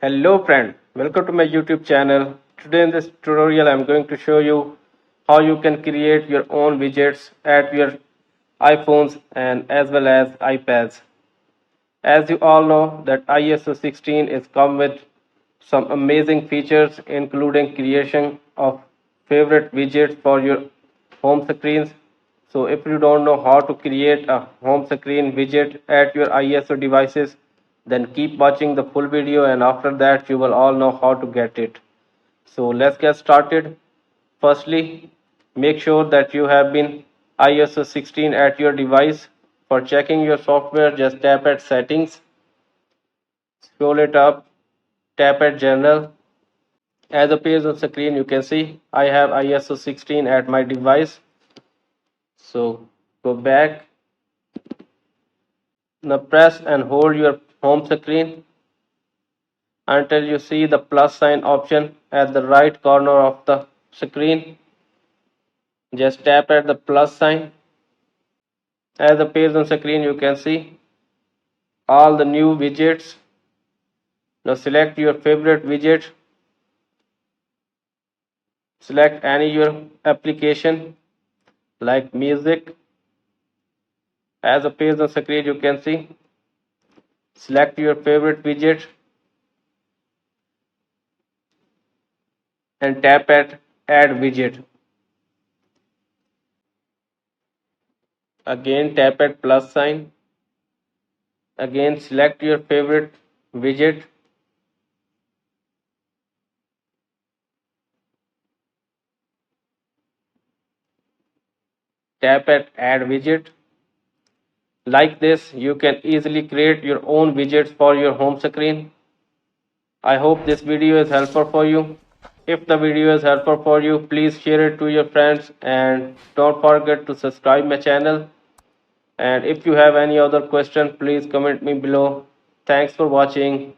Hello friend, welcome to my YouTube channel. Today in this tutorial I am going to show you how you can create your own widgets at your iPhones and as well as iPads. As you all know that iOS 16 is come with some amazing features including creation of favorite widgets for your home screens. So if you don't know how to create a home screen widget at your iOS devices, then keep watching the full video and after that you will all know how to get it. So let's get started. Firstly, make sure that you have been iOS 16 at your device. For checking your software, just tap at settings, scroll it up, tap at general. As appears on screen, you can see I have iOS 16 at my device. So go back. Now press and hold your home screen until you see the plus sign option at the right corner of the screen. Just tap at the plus sign. As appears on screen, you can see all the new widgets. Now select your favorite widget. Select any your application like music. As appears on screen, you can see select your favorite widget and tap at add widget. Again tap at plus sign. Again select your favorite widget. Tap at add widget. Like this, you can easily create your own widgets for your home screen. I hope this video is helpful for you. If the video is helpful for you, please share it to your friends and don't forget to subscribe my channel. And if you have any other question, please comment me below. Thanks for watching.